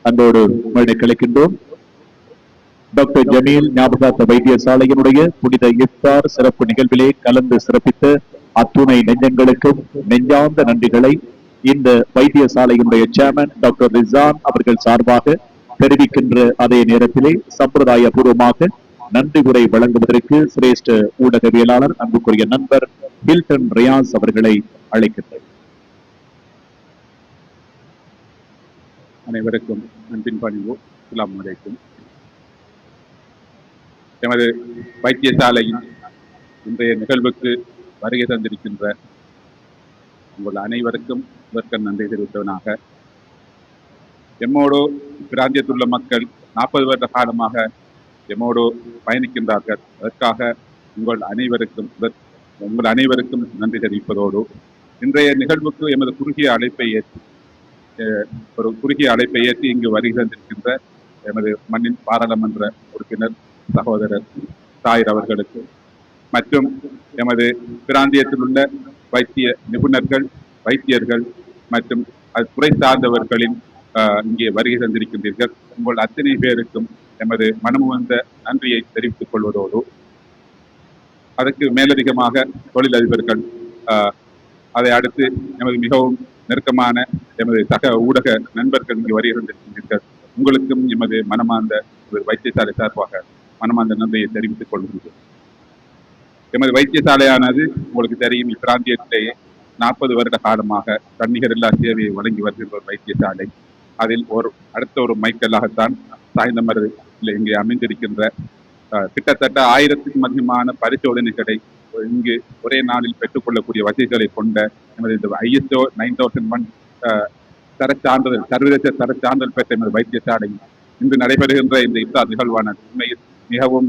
அன்போடு கலைக்கின்றோம். டாக்டர் ஜமீல் ஞாபகார்த்த வைத்தியசாலையினுடைய புனித இஃப்தார் சிறப்பு நிகழ்விலே கலந்து சிறப்பித்த அத்துணை நெஞ்சங்களுக்கும் நெஞ்சார்ந்த நன்றிகளை இந்த வைத்தியசாலையினுடைய சேர்மன் டாக்டர் ரிசான் அவர்கள் சார்பாக தெரிவிக்கின்ற அதே நேரத்திலே சம்பிரதாய பூர்வமாக நன்றி உரை வழங்குவதற்கு சிரேஷ்ட ஊடகவியலாளர் அன்புக்குரிய நண்பர் ஹில்டன் ரியாஸ் அவர்களை அழைக்கின்றனர். அனைவருக்கும் அன்பின் பணிவு. அஸ்ஸலாமு அலைக்கும். எமது வைத்தியசாலையின் இன்றைய நிகழ்வுக்கு வருகை தந்திருக்கின்ற உங்கள் அனைவருக்கும் இதற்கு நன்றி தெரிவித்தவனாக, எம்மோடு பிராந்தியத்துள்ள மக்கள் 40 வருட காலமாக எம்மோடு பயணிக்கின்றார்கள். அதற்காக உங்கள் அனைவருக்கும் நன்றி தெரிவிப்பதோடு இன்றைய நிகழ்வுக்கு எமது குறுகிய அழைப்பை ஏற்றி இங்கு வருகை தந்திருக்கின்ற எமது மண்ணின் பாராளுமன்ற உறுப்பினர் சகோதரர் தாயிர் அவர்களுக்கு மற்றும் எமது பிராந்தியத்தில் உள்ள வைத்திய நிபுணர்கள், வைத்தியர்கள் மற்றும் துறை சார்ந்தவர்களின் இங்கே வருகை தந்திருக்கின்றீர்கள். உங்கள் அத்தனை பேருக்கும் எமது மனமுவந்த நன்றியை தெரிவித்துக் கொள்வதோடு அதற்கு மேலதிகமாக தொழிலதிபர்கள், அதை அடுத்து எமது மிகவும் நெருக்கமான எமது சக ஊடக நண்பர்கள் இங்கு வருகை தந்திருக்கின்றீர்கள். உங்களுக்கும் எமது மனமார்ந்த வைத்தியசாலை சார்பாக மனமார்ந்த நன்றியை தெரிவித்துக் கொள்கின்றோம். எமது வைத்தியசாலையானது உங்களுக்கு தெரியும், இப்பிராந்தியத்திலேயே 40 வருட காலமாக தன்னிகரில்லா சேவையை வழங்கி வருகின்ற ஒரு வைத்தியசாலை. அதில் அடுத்த ஒரு மைக்கல்லாகத்தான் சாய்ந்தமருதில் இங்கே அமைந்திருக்கின்ற கிட்டத்தட்ட 1000க்கும் அதிகமான பரிசோதனைகளை இங்கு ஒரே நாளில் பெற்றுக்கொள்ளக்கூடிய வசதிகளை கொண்ட எமது இந்த ISO 9001 தரச்சான்றிதழ், சர்வதேச தரச்சான்றிதழ் பெற்ற எமது வைத்தியசாலை இன்று நடைபெறுகின்ற இந்த இஃப்தார் நிகழ்வானது உண்மையில் மிகவும்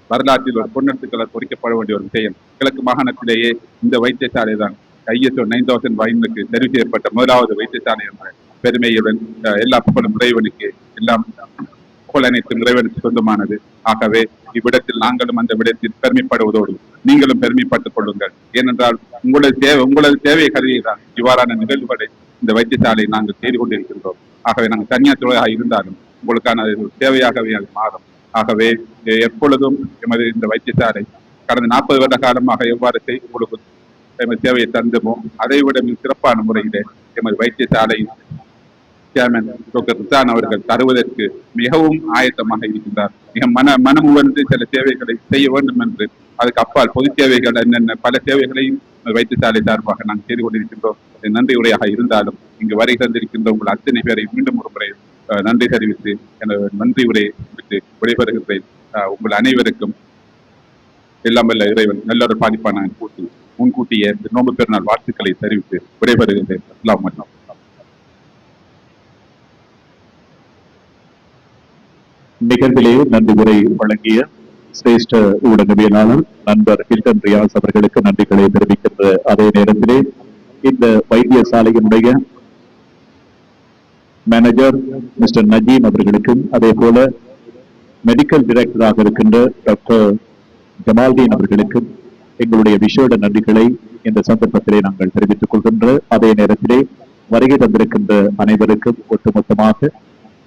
வரலாற்றில் ஒரு பொன்னெழுத்துக்கள் பொறிக்கப்பட வேண்டிய ஒரு விஷயம். கிழக்கு மாகாணத்திலேயே இந்த வைத்தியசாலை தான் ISO 9001 தெரிவு செய்யப்பட்ட முதலாவது வைத்தியசாலை என்ற பெருமையுடன் எல்லா புகழும் இறைவனுக்கு எல்லாம் புகழ் அனைத்தும் இறைவனுக்கு சொந்தமானது. ஆகவே இவ்விடத்தில் நாங்களும் அந்த விடத்தில் பெருமைப்படுவதோடு நீங்களும் பெருமைப்பட்டுக் கொள்ளுங்கள். ஏனென்றால் உங்களது தேவையை கருதிதான் இவ்வாறான நிகழ்வுகளை இந்த வைத்தியசாலை நாங்கள் செய்து கொண்டிருக்கின்றோம். ஆகவே நாங்கள் தனியார் துறையாக இருந்தாலும் உங்களுக்கான தேவையாகவே அது மாறும். ஆகவே எப்பொழுதும் எமது இந்த வைத்தியசாலை கடந்த 40 வருட காலமாக எவ்வாறு உங்களுக்கு எமது சேவையை தந்தமோ அதைவிட மிக சிறப்பான முறையிலே எமது வைத்தியசாலை சேர்மன் டாக்டர் ரிசான் அவர்கள் தருவதற்கு மிகவும் ஆயத்தமாக இருக்கின்றார். மிக மனம் உணர்ந்து சில சேவைகளை செய்ய வேண்டும் என்று அதுக்கு அப்பால் பொது சேவைகள் என்னென்ன பல சேவைகளையும் வைத்தியசாலை சார்பாக நாங்கள் செய்து கொண்டிருக்கின்றோம். நன்றி உரையாக இருந்தாலும் இங்கு வருகை தந்திருக்கின்ற உங்கள் அத்தனை பேரை மீண்டும் ஒரு முறை நன்றி தெரிவித்து எனது நன்றி உரையை விட்டு விடைபெறுகின்றேன். உங்கள் அனைவருக்கும் எல்லாம் வல்ல இறைவன் நல்லொரு பாதிப்பான முன்கூட்டிய நோன்பு பெருநாள் வாழ்த்துக்களை தெரிவித்து விடைபெறுகின்றேன். அஸ்ஸலாமு அலைக்கும். நிகழ்விலே நன்றி உரை வழங்கிய சிரேஷ்ட ஊடகவியலாளர் நண்பர் ஹில்டன் ரியாஸ் அவர்களுக்கு நன்றிகளை தெரிவிக்கின்ற அதே நேரத்திலே இந்த வைத்தியசாலையினுடைய மேனேஜர் மிஸ்டர் நஜீம் அவர்களுக்கும் அதே போல மெடிக்கல் டைரக்டராக இருக்கின்ற டாக்டர் ஜமால்தீன் அவர்களுக்கும் எங்களுடைய விசேட நன்றிகளை இந்த சந்தர்ப்பத்திலே நாங்கள் தெரிவித்துக் கொள்கின்ற அதே நேரத்திலே வருகை தந்திருக்கின்ற அனைவருக்கும் ஒட்டுமொத்தமாக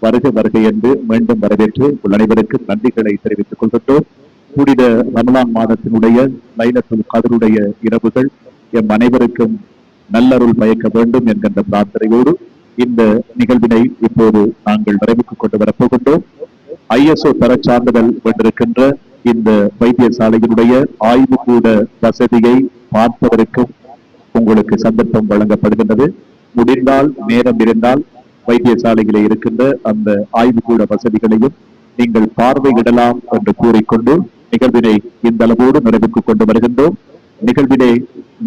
வருகை என்று மீண்டும் வரவேற்று உங்கள் அனைவருக்கும் நன்றிகளை தெரிவித்துக் கொள்கின்றோம். புனித ரமலான் மாதத்தினுடைய லைலத்துல் கத்ருடைய இரவுகள் எம் அனைவருக்கும் நல்லருள் பயக்க வேண்டும் என்கின்ற பிரார்த்தனையோடு இந்த நிகழ்வினை இப்போது நாங்கள் நிறைவுக்கு கொண்டு வரப்போகின்றோம். ISO தர சான்றிதழ் வென்றிருக்கின்ற இந்த வைத்தியசாலையினுடைய ஆய்வுக்கூட வசதியை பார்ப்பதற்கும் உங்களுக்கு சந்தர்ப்பம் வழங்கப்படுகின்றது. முடிந்தால் நேரம் இருந்தால் வைத்தியசாலையிலே இருக்கின்ற அந்த ஆய்வுக்கூட வசதிகளையும் நீங்கள் பார்வையிடலாம் என்று கூறிக்கொண்டு நிகழ்வினை இந்த அளவோடு நிறைவுக்கு கொண்டு வருகின்றோம். நிகழ்வினை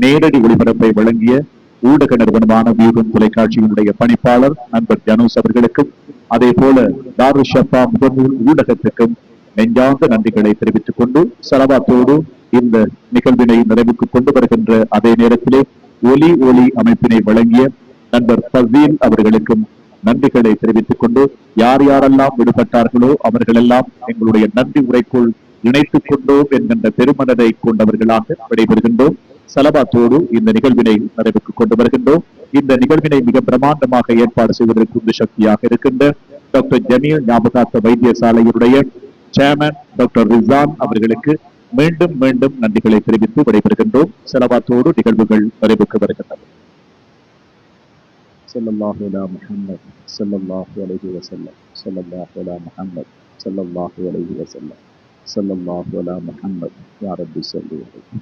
நேரடி ஒளிபரப்பை வழங்கிய ஊடக நிறுவனமான வியூகம் தொலைக்காட்சியினுடைய பணிப்பாளர் நண்பர் ஜனூஸ் அவர்களுக்கும் அதே போல தாரு ஷஃபா முகநூல் ஊடகத்துக்கும் நெஞ்சார்ந்த நன்றிகளை தெரிவித்துக் கொண்டு சலவாத்தோடு இந்த நிகழ்வினை நிறைவுக்கு கொண்டு வருகின்ற அதே நேரத்திலே ஒலி அமைப்பினை வழங்கிய நண்பர் ஃபசீல் அவர்களுக்கும் நன்றிகளை தெரிவித்துக் கொண்டு யார் யாரெல்லாம் விடுபட்டார்களோ அவர்களெல்லாம் எங்களுடைய நன்றி உரைக்குள் இணைத்துக் கொண்டோம் என்கின்ற பெருமனதை கொண்டவர்களாக விடைபெறுகின்றோம். சலபாத்தோடு இந்த நிகழ்வினை நிறைவுக்கு கொண்டு வருகின்றோம். இந்த நிகழ்வினை மிக பிரமாண்டமாக ஏற்பாடு செய்வதற்கு உந்து சக்தியாக இருக்கின்ற டாக்டர் ஜமீல் ஞாபகார்த்த வைத்தியசாலையினுடைய சேர்மன் டாக்டர் ரிசான் அவர்களுக்கு மீண்டும் மீண்டும் நன்றிகளை தெரிவித்து விடைபெறுகின்றோம். சலவாத்தோடு நிகழ்வுகள் நிறைவுக்கு வருகின்றன. ஸல்லல்லாஹு அலா முஹம்மத் ஸல்லல்லாஹு அலைஹி வஸல்லம் ஸல்லல்லாஹு அலா முஹம்மத் ஸல்லல்லாஹு அலைஹி வஸல்லம் ஸல்லல்லாஹு அலா முஹம்மத் யா ரப்பி ஸல்லி அலைஹி.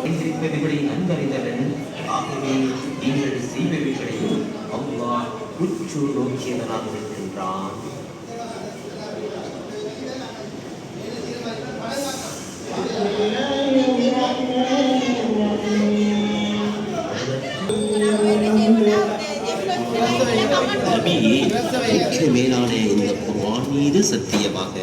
என்றிருப்பதுபடி நன்கறிந்தவன். ஆகவே நீங்கள் செய்பவைகளையும் அல்லாஹ் உற்று நோக்கியவனாக இருக்கின்றான். மேலான இந்த குர்ஆன் மீது சத்தியமாக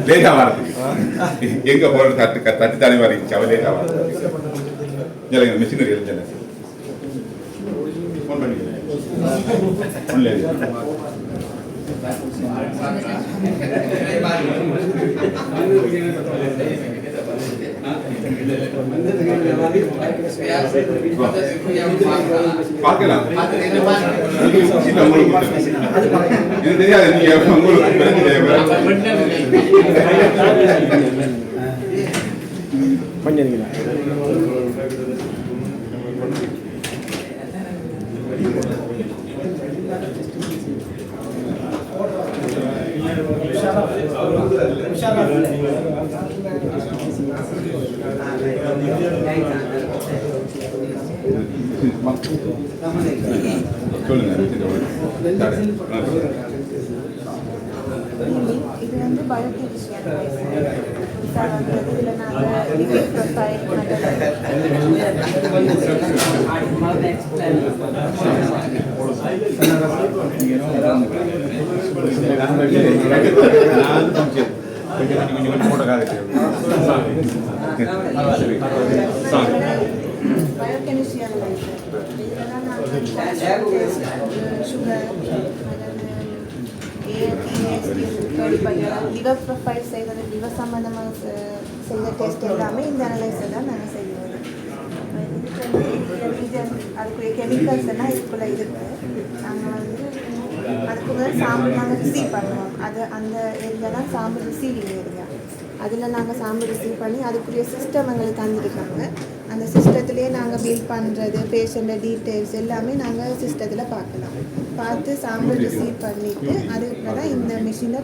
லேட்டா வரதுக்கு எங்க போறது தட்டு தானே வரீங்க அவ லேட்டா வரது மிஷினரி எழுந்தல ஃபோன் பண்ணி பார்க்கலாம் இது தெரியாது நீங்க இது வந்து பயோகெமிஸ்ட்ரி இதில் நாங்கள் லிவிங் ப்ரொஃபைல் பயோகெமிஸ்ட்ரி அனலைசர் இதெல்லாம் நாங்கள் சுகர் லிவர் ப்ரொஃபைல் செய்வது லிவர் சம்மந்தமாக செய்த டெஸ்ட் எல்லாமே இந்த அனலைசர் தான் நாங்கள் செய்வோம். அதுக்குரிய கெமிக்கல்ஸ் எல்லாம் இதுக்குள்ளே இருக்குது. நாங்கள் வந்து அதுக்கு முதல் சாம்பிள் நாங்கள் ரிசீவ் பண்ணுவோம். அது அந்த ஏரியா தான் சாம்பிள் ரிசீவிங் ஏரியா. அதில் நாங்கள் சாம்பிள் ரிசீவ் பண்ணி அதுக்குரிய சிஸ்டம் எங்களுக்கு தந்துருக்காங்க. அந்த சிஸ்டத்துலேயே நாங்கள் பில் பண்ணுறது பேஷண்ட டீட்டெயில்ஸ் எல்லாமே நாங்கள் சிஸ்டத்தில் பார்க்கலாம். பார்த்து சாம்பிள் ரிசீவ் பண்ணிவிட்டு அதுக்கு தான் இந்த மிஷினை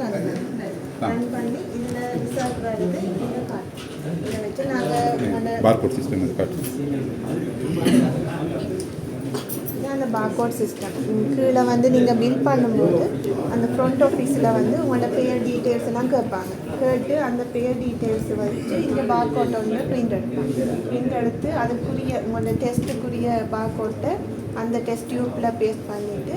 ரன் பண்ணி இதில் ரிசல்ட் வருது. இதை காட்டும். இதை வச்சு நாங்கள் பார்கோட் சிஸ்டம் அந்த பார்கோட் சிஸ்டம் கீழே வந்து நீங்கள் பில் பண்ணும்போது அந்த ஃப்ரண்ட் ஆஃபீஸில் வந்து உங்களோட பேர் டீட்டெயில்ஸ் எல்லாம் கேட்பாங்க. கேட்டு அந்த பேர் டீட்டெயில்ஸ் வச்சு இந்த பார்கோட்டை வந்து பிரிண்ட் எடுப்பாங்க. பிரிண்ட் எடுத்து அதுக்குரிய உங்களோட டெஸ்ட்டுக்குரிய பார்கோட்டை அந்த டெஸ்ட் டியூப்பில் பேஸ்ட் பண்ணிவிட்டு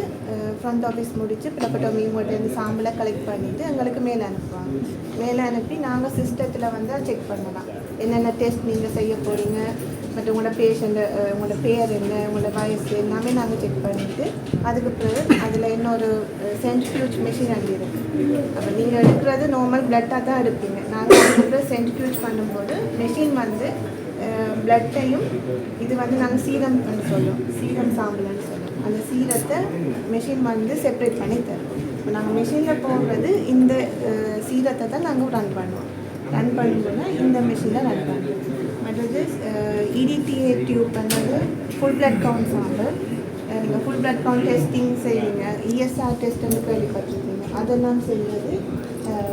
ஃப்ரண்ட் ஆஃபீஸ் முடித்து பிளப்பட்டோமி உங்கள்கிட்ட சாம்பிளை கலெக்ட் பண்ணிவிட்டு எங்களுக்கு மேலே அனுப்புவாங்க. மேலே அனுப்பி நாங்கள் சிஸ்டத்தில் வந்து செக் பண்ணலாம் என்னென்ன டெஸ்ட் நீங்கள் செய்ய போகிறீங்க, பட் உங்களோட பேஷண்ட்டு உங்களோட பேர் என்ன, உங்களோட வயசு எல்லாமே நாங்கள் செக் பண்ணிவிட்டு அதுக்கு பிறகு அதில் இன்னொரு சென்ட்ரிஃபியூஜ் மிஷின் அங்கே இருக்குது. அப்போ நீங்கள் எடுக்கிறது நார்மல் பிளட்டாக தான் எடுப்பீங்க. நாங்கள் அதுக்கப்புறம் சென்ட்ரிஃபியூஜ் பண்ணும்போது மிஷின் வந்து பிளட்டையும் இது வந்து நாங்கள் சீரம் சொல்லுவோம், சீரம் சாம்பிள்னு சொல்லுவோம். அந்த சீரத்தை மிஷின் வந்து செப்ரேட் பண்ணி தரும். இப்போ நாங்கள் மிஷினில் போடுறது இந்த சீரத்தை தான் நாங்கள் ரன் பண்ணுவோம். ரன் பண்ணும்போது இந்த மிஷினில் ரன் பண்ணுவோம். மற்றது இடிடிஏ டியூப் பண்ணது ஃபுல் பிளட் கவுண்ட் சாம்பிள், நீங்கள் ஃபுல் பிளட் கவுண்ட் டெஸ்டிங் செய்வீங்க, இஎஸ்ஆர் டெஸ்ட்னு கேள்விப்பட்டிருக்கீங்க, அதெல்லாம் செய்வது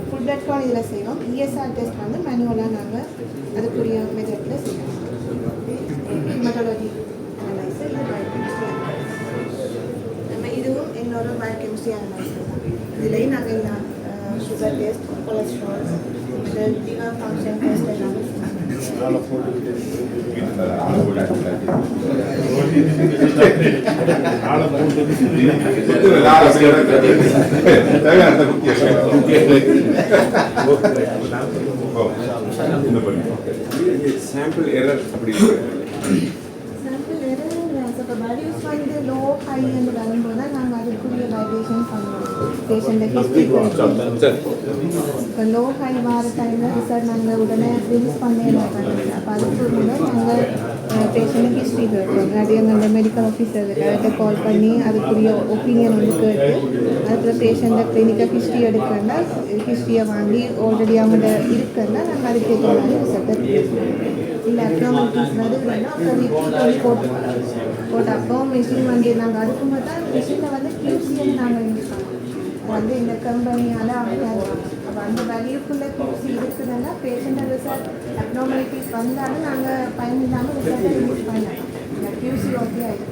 ஃபுல் பிளட் கவுண்ட் இதில் செய்வோம். இஎஸ்ஆர் டெஸ்ட் வந்து மேனுவலாக நாங்கள் அதுக்குரிய மெத்தடில் செய்வோம். ஹெமடாலஜி அனலைசர், இது பயோகெமிஸ்ட்ரி அனலைசர். நம்ம இதுவும் இன்னொரு பயோகெமிஸ்ட்ரி அனலைசர் தான். இதுலேயும் நாங்கள் எல்லாம் sugar test, cholesterol, liver function test எல்லாமே சாம்பிள் எரர் அப்படி சாம்பிள் எரர் இப்போ வேல்யூஸ் வந்து லோ ஹை என்று வரும்போது தான் நாங்கள் அதுக்குரிய வைப்ரேஷன் பண்ணுவோம். பேஷண்ட்டை ஹிஸ்ட்ரி இப்போ லோ ஹை வர டைமில் ரிசல்ட் நாங்கள் உடனே ரிலீஸ் பண்ணே மாட்டாங்க. அப்போ அதுக்கு முன்னாடி நாங்கள் பேஷண்ட்டுக்கு ஹிஸ்ட்ரி கேட்போம். நிறைய எங்களோட மெடிக்கல் ஆஃபீஸர் கிட்ட கால் பண்ணி அதுக்குரிய ஒப்பீனியன் வந்து கேட்டு அதுக்குள்ள பேஷண்ட்டை கிளினிக்காக ஹிஸ்ட்ரி எடுக்கிறேன்னா ஹிஸ்ட்ரியை வாங்கி ஆல்ரெடி அவங்கள்ட்ட இருக்குன்னா நாங்கள் அதுக்கேற்ற மாதிரி ரிசல்ட்டை இல்லை அப்னார்மாலிட்டிஸ் வருதுன்னா அப்புறம் ரிப்போர்ட் போட்டு அப்போ மிஷின் வந்து நாங்கள் அடுக்கும்போது தான் மிஷினில் வந்து கியூசியை நாங்கள் யூஸ் பண்ணுவோம். வந்து இந்த கம்பெனியால் அவங்க அப்போ அந்த வேல்யூக்குள்ளே கியூசி இருக்குதுன்னா பேஷண்ட்டை ரிசல்ட் அப்னார்மாலிட்டிஸ் வந்தாலும் நாங்கள் பயன் இல்லாமல் ரிசல்ட்டை யூஸ் பண்ணலாம். இந்த கியூசி ஓகே ஆகிடும்.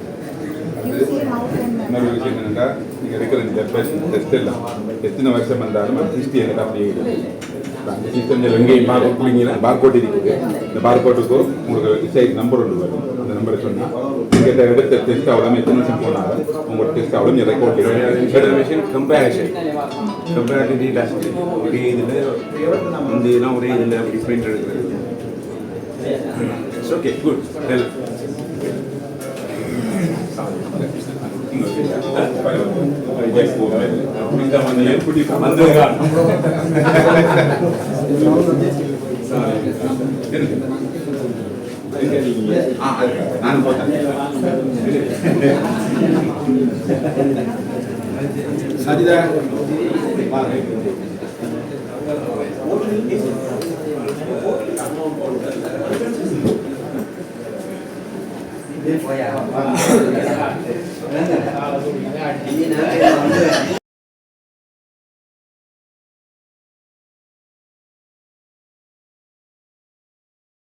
கியூசியை மவுத் இன்னொரு விஷயம் என்னென்னா நீங்கள் இருக்கிற இந்த டெஸ்ட் எல்லாம் எத்தனை வருஷம் வந்தாலும் ஹிஸ்ட்ரி எனக்கு அப்படியே அந்த சிஸ்டம் எங்கேயும் பார்க்குறீங்கன்னா பார்கோட் இருக்குது. இந்த பார்கோட்டுக்கு உங்களுக்கு சைட் நம்பர் ஒன்று வரும். அந்த நம்பரை சொன்னால் நீங்கள் எடுத்த டெஸ்ட் அவ்வளோ எத்தனை வருஷம் போனாலும் உங்களோட டெஸ்ட் அவ்வளோ ரெக்கார்ட் ஃபெடரேஷன் கம்பேரிட்டிவ் டெஸ்ட் ஒரே இதில் இந்த இதெல்லாம் ஒரே இதில் அப்படி பிரிண்ட் எடுக்கிறது. It's okay, good. ஹெல்ப் நான் போட்டேன் சரிதா Dia